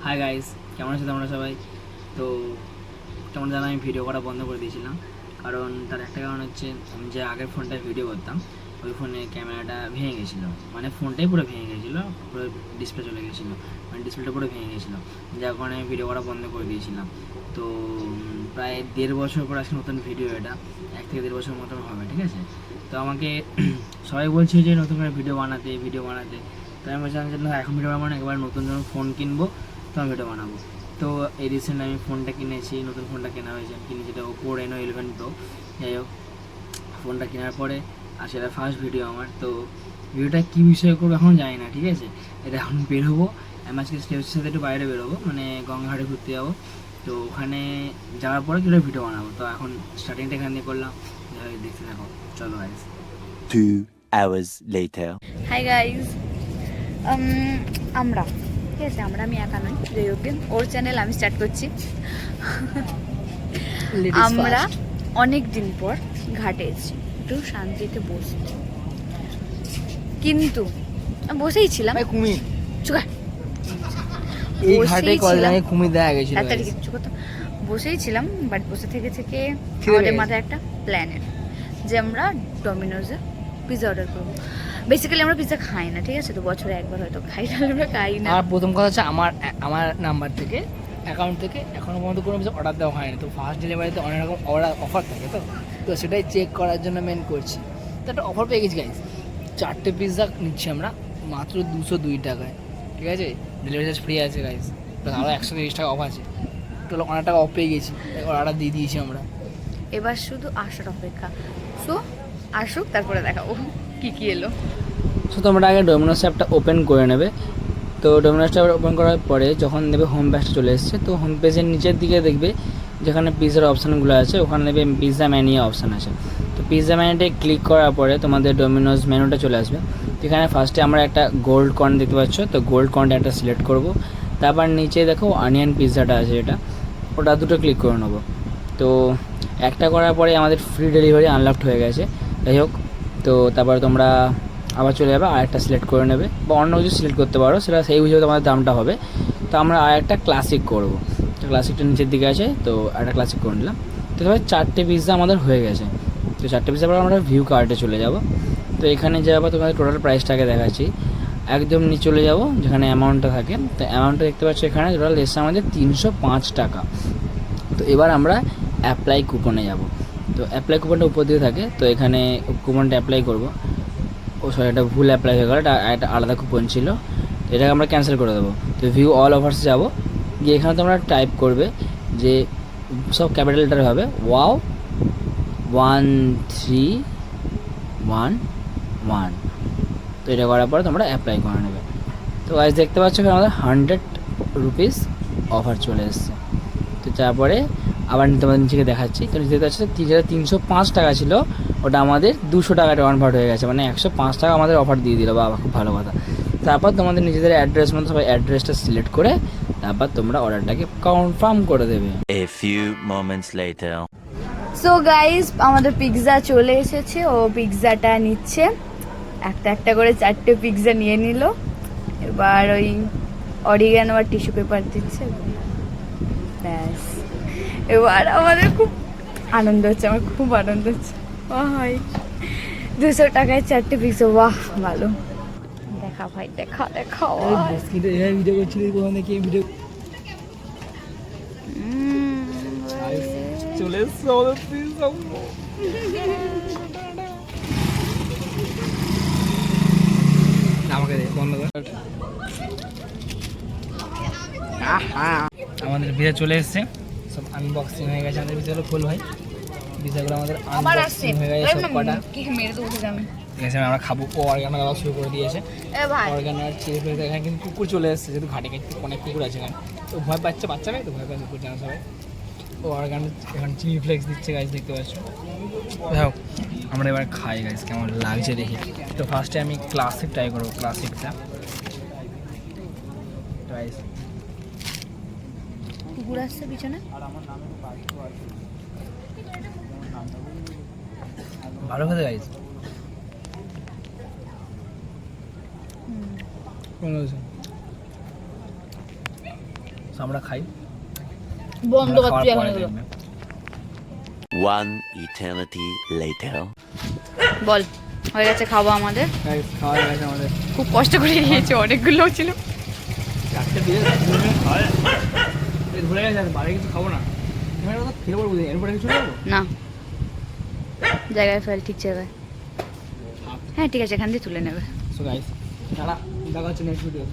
Hi guys, কেমন আছো তোমরা সবাই? তো তোমরা জানো আমি ভিডিও করা বন্ধ করে দিয়েছিলাম, কারণ তার একটা কারণ হচ্ছে আমি যে আগের ফোনটায় ভিডিও করতাম ওই ফোনে ক্যামেরাটা ভেঙে গেছিলো, মানে ফোনটাই পুরো ভেঙে গেছিলো, পুরো ডিসপ্লে চলে গেছিলো, মানে ডিসপ্লেটা পুরো ভেঙে গেছিলো, যার কারণে আমি ভিডিও করা বন্ধ করে দিয়েছিলাম। তো প্রায় 1.5 বছর পর আজকে নতুন ভিডিও, এটা 1 থেকে 1.5 বছর মতন হবে, ঠিক আছে? তো আমাকে সবাই বলছে যে নতুন করে ভিডিও বানাতে, তো আমি বলছিলাম যে না, এখন ভিডিও বানাবো না, একবার নতুন যখন ফোন কিনবো তখন ভিডিও বানাবো। তো এই রিসেন্ট আমি ফোনটা কিনেছি, নতুন ফোনটা কেনা হয়েছে, আমি কিনেছি এটা ওপো Reno 11 Pro। যাই হোক, ফোনটা কেনার পরে আর সেটা ফার্স্ট ভিডিও আমার। তো ভিডিওটা কী বিষয়ে করবো এখন জানি না, ঠিক আছে? এটা এখন বেরোবো, আমি আজকে স্টেপসের সাথে একটু বাইরে বেরোবো, মানে গঙ্গাঘাটে ঘুরতে যাবো। তো ওখানে যাওয়ার পরে কীভাবে ভিডিও বানাবো, তো এখন স্টার্টিংটা এখান দিয়ে করলাম, দেখতে থাকো, চলো guys. 2 hours later. Hi guys, আমরা ঠিক আছে, আমি একা নই, যাই হোক ওর চ্যানেল আমি স্টার্ট করছি। আমরা অনেক দিন পর ঘাটে এসেছি একটু শান্তিতে বসতে, কিন্তু বসেই ছিলাম। বসেই ছিলাম, বাট বসে থেকে আমাদের মাথায় একটা প্ল্যানের যে আমরা ডমিনোজে পিৎজা অর্ডার করবো। বেসিক্যালি আমরা পিৎজা খাই না, ঠিক আছে? তো বছরে একবার হয়তো খাই, তাহলে আমরা খাই না। আর প্রথম কথা হচ্ছে আমার নাম্বার থেকে, অ্যাকাউন্ট থেকে এখনো পর্যন্ত কোনো কিছু অর্ডার দেওয়া হয়নি। তো ফার্স্ট ডেলিভারিতে অনেক রকম অফার থাকে, তো সেটাই চেক করার জন্য মেন করছি। তো একটা অফার পেয়ে গেছি গাইজ, 4টে পিৎজা নিচ্ছি আমরা মাত্র 202 টাকায়, ঠিক আছে? ডেলিভারি চার্জ ফ্রি আছে গাইজ, আরও 130 টাকা অফ আছে, টোটাল অনেক টাকা অফ পেয়ে গেছি, অর্ডার দিয়ে দিয়েছি আমরা। এবার শুধু আসার অপেক্ষা, সো আসুক, তারপরে দেখাবো কি এলো। সো তোমরা আগে ডোমিনোস অ্যাপটা ওপেন করে নেবে। তো ডোমিনোসটা ওপেন করার পরে যখন নেবে হোম পেজটা চলে এসছে, তো হোম পেজের নিচের দিকে দেখবে যেখানে পিৎজার অপশানগুলো আছে, ওখানে নেবে পিৎজা মেনু অপশান আছে। তো পিৎজা মেনুতে ক্লিক করার পরে তোমাদের ডোমিনোস মেনুটা চলে আসবে। এখানে ফার্স্টে আমরা একটা গোল্ড কর্ন দেখতে পাচ্ছ, তো গোল্ড কর্নটা একটা সিলেক্ট করব। তারপর নিচে দেখো অনিয়ন পিৎজাটা আছে, ওটা দুটো ক্লিক করে নেবো। তো একটা করার পরে আমাদের ফ্রি ডেলিভারি আনলকড হয়ে গেছে। যাই হোক, তো তারপরে তোমরা আবার চলে যাবে, আরেকটা সিলেক্ট করে নেবে, বা অন্য কিছু সিলেক্ট করতে পারো, সেটা সেই হিসেবে তোমাদের দামটা হবে। তো আমরা আরেকটা ক্লাসিক করবো, তো ক্লাসিকটা নিচের দিকে আছে, তো একটা ক্লাসিক করে নিলাম। তো এবার 4টে পিৎজা আমাদের হয়ে গেছে। তো 4টে পিৎজা পর আমরা ভিউ কার্টে চলে যাব। তো এখানে যাবো, তোমাদের টোটাল প্রাইসটাকে দেখাচ্ছি। একদম নিচে চলে যাব যেখানে অ্যামাউন্টটা থাকে, তো অ্যামাউন্টটা দেখতে পাচ্ছ এখানে টোটাল এসছে আমাদের 305 টাকা। তো এবার আমরা অ্যাপ্লাই কুপনে যাব। তো অ্যাপ্লাই কুপনটা উপর দিকে থাকে, তো এখানে কুপনটা অ্যাপ্লাই করব। সরি, এটা ভুল অ্যাপ্লাই হয়ে গেল, এটা একটা আলাদা কুপন ছিল, এটাকে আমরা ক্যান্সেল করে দেবো। তো ভিউ অল অফার্সে যাব, গিয়ে এখানে তোমরা টাইপ করবে যে সব ক্যাপিটাল লেটারে হবে ওয়াও 1311। তো এটা করার পরে তোমরা অ্যাপ্লাই করে নেবে। তো গাইস দেখতে পাচ্ছ আমাদের 100 রুপিস অফার চলে এসছে। তো তারপরে আবার তোমাদের নিচে দেখাচ্ছি, তো নিচে দেখতে পাচ্ছ যেটা 305 টাকা ছিল ওটা আমাদের 200 টাকাটা কনভার্ট হয়ে গেছে, মানে 105 টাকা আমাদের অফার দিয়ে দিল, বাবা খুব ভালো কথা। তারপর তোমাদের নিজেদের অ্যাড্রেস মতো সবাই অ্যাড্রেসটা সিলেক্ট করে তারপর তোমরা অর্ডারটাকে কনফার্ম করে দেবে। A few moments later. So guys, আমাদের পিৎজা চলে এসেছে, ও পিৎজাটা নিচ্ছে, একটা করে 4টে পিৎজা নিয়ে নিল। এবার ওই অরিগানো আর টিস্যু পেপার দিচ্ছে, ব্যাস। এবার আমাদের খুব আনন্দ হচ্ছে, আমার খুব আনন্দ হচ্ছে। ভাই 200 টাকায় 4টে পিৎজা, বাহ ভালো। দেখা ভাই, দেখা ভিডিও করছিলি ভিডিও চলে এসছে আমাদের পিৎজা। আমাকে বন্ধ কর। আমাদের পিৎজা চলে এসছে, সব আনবক্সিং হয়ে গেছে। আমাদের পিৎজাগুলো খোল ভাই, পিৎজাগুলো আমাদের আনবক্সিং হয়ে গেছে সব কটা। ঠিক আছে, আমরা খাবো। ও অর্গানো দেওয়া শুরু করে দিয়েছে, অর্গানো আর চিলি ফ্লেক্স। এখানে কিন্তু কুকুর চলে এসছে, যেহেতু ঘাটে অনেক কুকুর আছে এখানে, তো ভয় পাচ্ছে বাচ্চা মেয়ে, তো ভয় পাচ্ছে কুকুর জানা সবাই। ও অর্গানো এখানে চিলি ফ্লেক্স দিচ্ছে গাইজ, দেখতে পাচ্ছ। দেখো আমরা এবার খাই গাইজ, কেমন লাগছে দেখি। তো ফার্স্টে আমি ক্লাসিক ট্রাই করবো, ক্লাসিকটা গাইজ। কুকুর আসছে পিছনে, ভালো খেতে গাইজ। তো আমরা খাই। বন্ধ আমরা করছি খাওয়ার এখন পরে এগুলো। দেখবে। One eternity later. বল হয়ে গেছে খাবো আমাদের। Guys, খাওয়া হয়ে গেছে আমাদের। খুব কষ্ট করে নিয়েছে, অনেকগুলো ছিল। চারটে দিয়ে খাওয়া ভুলে গেছে, আর বাইরে কিছু খাবো না। এবার কথা ফেলে পড়বো, এরপরে কিছু খাবো না, জায়গায় ফেল, ঠিক জায়গায়। হ্যাঁ ঠিক আছে, এখান দিয়ে তুলে নেবে। সো গাইস, দেখা হচ্ছে নেক্সট ভিডিও।